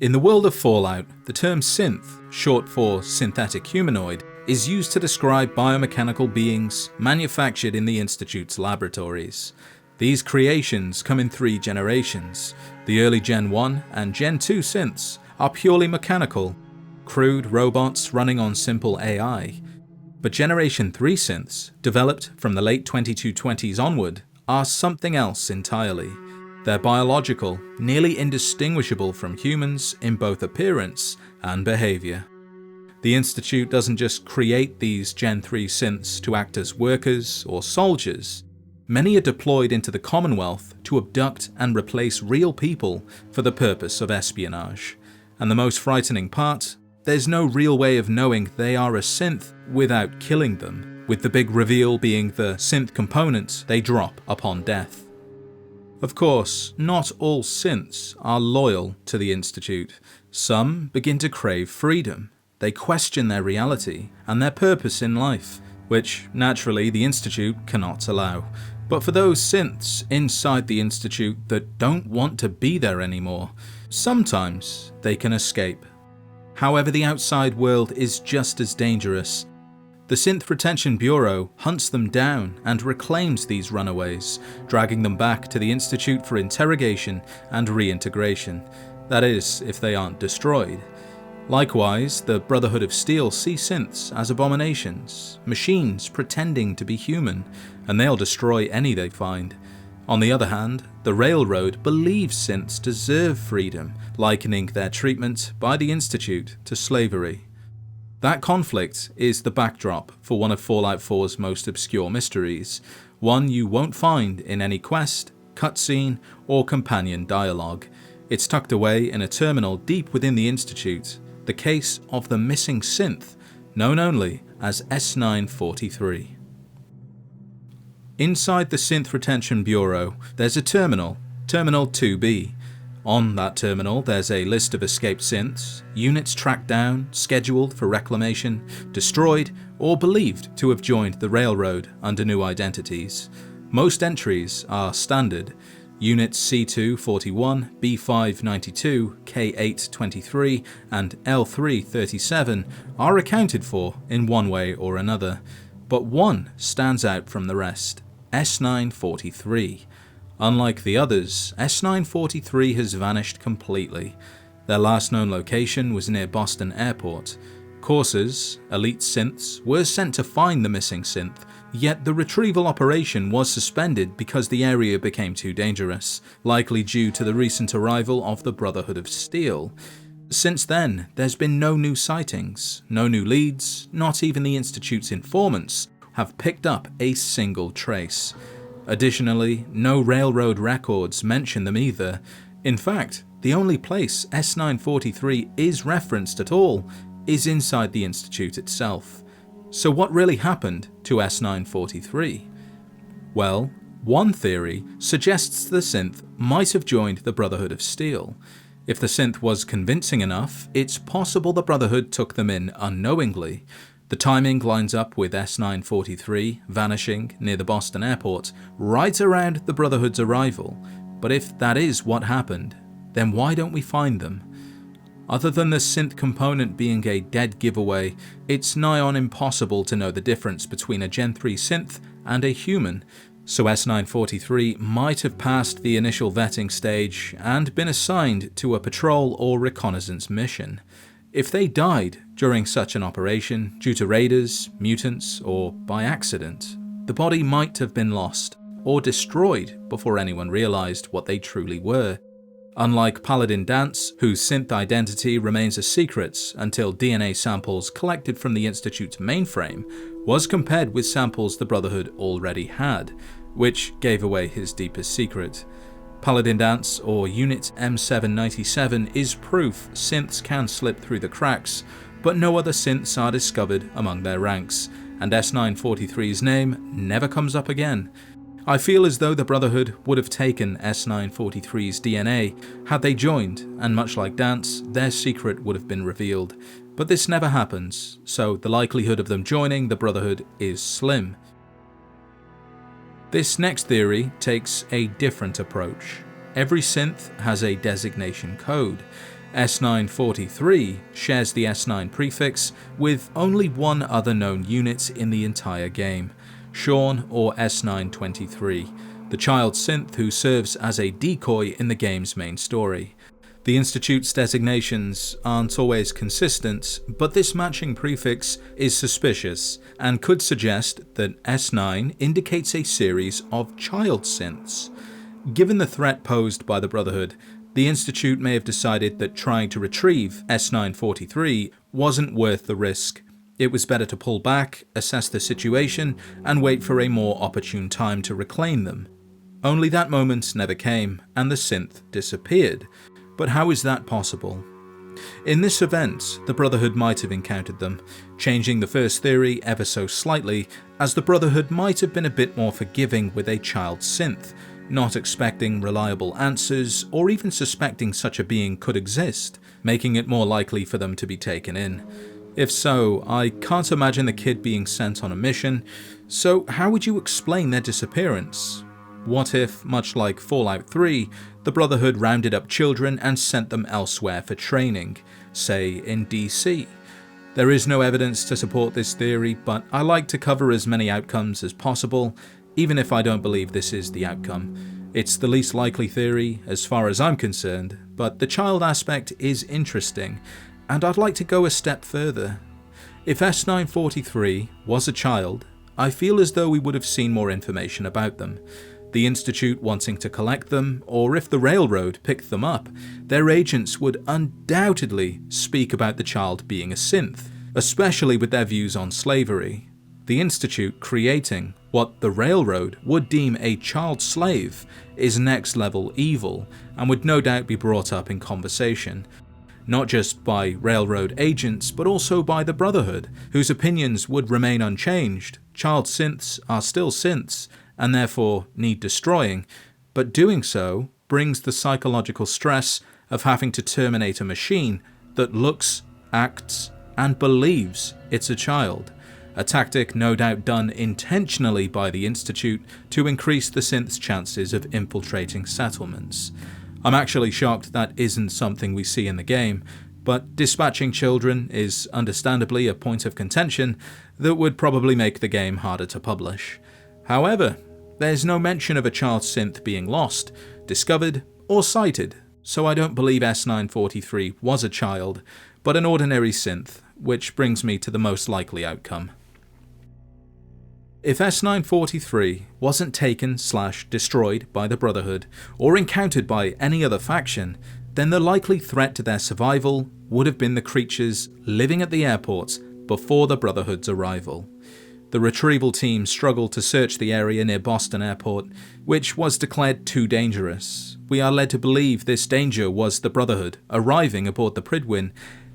In the world of Fallout, the term synth, short for synthetic humanoid, is used to describe biomechanical beings manufactured in the Institute's laboratories. These creations come in 3 generations. The early Gen 1 and Gen 2 synths are purely mechanical, crude robots running on simple AI. But Generation 3 synths, developed from the late 2220s onward, are something else entirely. They're biological, nearly indistinguishable from humans in both appearance and behaviour. The Institute doesn't just create these Gen 3 synths to act as workers or soldiers. Many are deployed into the Commonwealth to abduct and replace real people for the purpose of espionage. And the most frightening part? There's no real way of knowing they are a synth without killing them, with the big reveal being the synth components they drop upon death. Of course, not all synths are loyal to the Institute. Some begin to crave freedom. They question their reality and their purpose in life, which naturally the Institute cannot allow. But for those synths inside the Institute that don't want to be there anymore, sometimes they can escape. However, the outside world is just as dangerous. The Synth Retention Bureau hunts them down and reclaims these runaways, dragging them back to the Institute for interrogation and reintegration. That is, if they aren't destroyed. Likewise, the Brotherhood of Steel see synths as abominations, machines pretending to be human, and they'll destroy any they find. On the other hand, the Railroad believes synths deserve freedom, likening their treatment by the Institute to slavery. That conflict is the backdrop for one of Fallout 4's most obscure mysteries, one you won't find in any quest, cutscene, or companion dialogue. It's tucked away in a terminal deep within the Institute, the case of the Missing Synth, known only as S943. Inside the Synth Retention Bureau, there's a terminal, Terminal 2B. On that terminal, there's a list of escaped synths, units tracked down, scheduled for reclamation, destroyed, or believed to have joined the Railroad under new identities. Most entries are standard. Units C241, B592, K823, and L337 are accounted for in one way or another, but one stands out from the rest: S943. Unlike the others, S943 has vanished completely. Their last known location was near Boston Airport. Coursers, elite synths, were sent to find the missing synth, yet the retrieval operation was suspended because the area became too dangerous, likely due to the recent arrival of the Brotherhood of Steel. Since then, there's been no new sightings, no new leads, not even the Institute's informants have picked up a single trace. Additionally, no Railroad records mention them either. In fact, the only place S943 is referenced at all is inside the Institute itself. So what really happened to S943? Well, one theory suggests the synth might have joined the Brotherhood of Steel. If the synth was convincing enough, it's possible the Brotherhood took them in unknowingly. The timing lines up with S943 vanishing near the Boston airport right around the Brotherhood's arrival. But if that is what happened, then why don't we find them? Other than the synth component being a dead giveaway, it's nigh on impossible to know the difference between a Gen 3 synth and a human, so S943 might have passed the initial vetting stage and been assigned to a patrol or reconnaissance mission. If they died during such an operation due to raiders, mutants, or by accident, the body might have been lost or destroyed before anyone realized what they truly were. Unlike Paladin Danse, whose synth identity remains a secret until DNA samples collected from the Institute's mainframe was compared with samples the Brotherhood already had, which gave away his deepest secret. Paladin Danse, or Unit M797, is proof synths can slip through the cracks, but no other synths are discovered among their ranks, and S943's name never comes up again. I feel as though the Brotherhood would have taken S943's DNA had they joined, and much like Danse, their secret would have been revealed. But this never happens, so the likelihood of them joining the Brotherhood is slim. This next theory takes a different approach. Every synth has a designation code. S943 shares the S9 prefix with only one other known unit in the entire game, Sean or S923, the child synth who serves as a decoy in the game's main story. The Institute's designations aren't always consistent, but this matching prefix is suspicious and could suggest that S9 indicates a series of child synths. Given the threat posed by the Brotherhood, the Institute may have decided that trying to retrieve S943 wasn't worth the risk. It was better to pull back, assess the situation, and wait for a more opportune time to reclaim them. Only that moment never came, and the synth disappeared. But how is that possible? In this event, the Brotherhood might have encountered them, changing the first theory ever so slightly, as the Brotherhood might have been a bit more forgiving with a child synth, not expecting reliable answers or even suspecting such a being could exist, making it more likely for them to be taken in. If so, I can't imagine the kid being sent on a mission, so how would you explain their disappearance? What if, much like Fallout 3, the Brotherhood rounded up children and sent them elsewhere for training, say in DC? There is no evidence to support this theory, but I like to cover as many outcomes as possible, even if I don't believe this is the outcome. It's the least likely theory, as far as I'm concerned, but the child aspect is interesting, and I'd like to go a step further. If S943 was a child, I feel as though we would have seen more information about them. The Institute wanting to collect them, or if the Railroad picked them up, their agents would undoubtedly speak about the child being a synth, especially with their views on slavery. The Institute creating what the Railroad would deem a child slave is next level evil, and would no doubt be brought up in conversation, not just by Railroad agents but also by the Brotherhood, whose opinions would remain unchanged. Child synths are still synths, and therefore need destroying, but doing so brings the psychological stress of having to terminate a machine that looks, acts, and believes it's a child. A tactic no doubt done intentionally by the Institute to increase the synth's chances of infiltrating settlements. I'm actually shocked that isn't something we see in the game, but dispatching children is understandably a point of contention that would probably make the game harder to publish. However, there's no mention of a child synth being lost, discovered, or sighted, so I don't believe S943 was a child, but an ordinary synth, which brings me to the most likely outcome. If S943 wasn't taken/destroyed by the Brotherhood, or encountered by any other faction, then the likely threat to their survival would have been the creatures living at the airport before the Brotherhood's arrival. The retrieval team struggled to search the area near Boston Airport, which was declared too dangerous. We are led to believe this danger was the Brotherhood arriving aboard the Prydwen.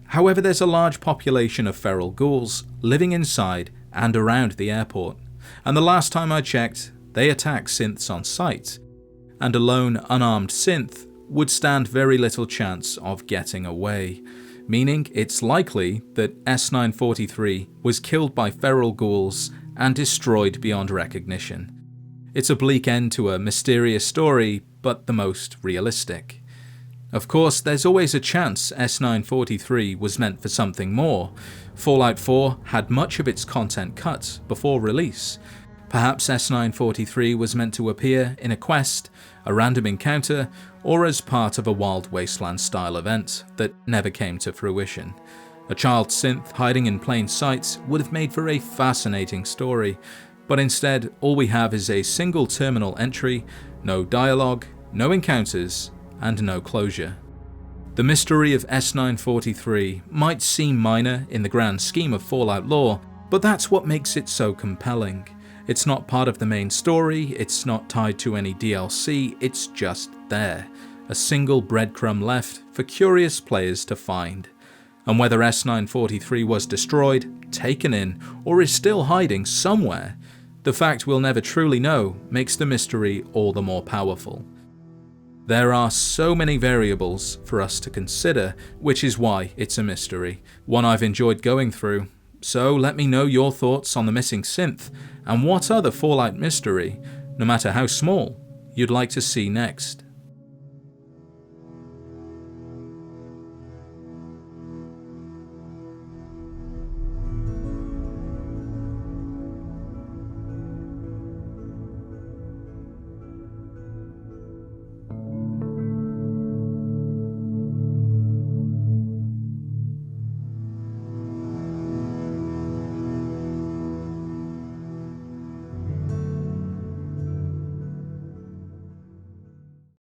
However, there's a large population of feral ghouls living inside and around the airport, and the last time I checked, they attack synths on sight, and a lone unarmed synth would stand very little chance of getting away, meaning it's likely that S943 was killed by feral ghouls and destroyed beyond recognition. It's a bleak end to a mysterious story, but the most realistic. Of course, there's always a chance S943 was meant for something more. Fallout 4 had much of its content cut before release. Perhaps S943 was meant to appear in a quest, a random encounter, or as part of a Wild Wasteland style event that never came to fruition. A child synth hiding in plain sight would have made for a fascinating story, but instead all we have is a single terminal entry, no dialogue, no encounters, and no closure. The mystery of S943 might seem minor in the grand scheme of Fallout lore, but that's what makes it so compelling. It's not part of the main story, it's not tied to any DLC, it's just there. A single breadcrumb left for curious players to find. And whether S943 was destroyed, taken in, or is still hiding somewhere, the fact we'll never truly know makes the mystery all the more powerful. There are so many variables for us to consider, which is why it's a mystery, one I've enjoyed going through. So let me know your thoughts on the Missing Synth, and what other Fallout mystery, no matter how small, you'd like to see next.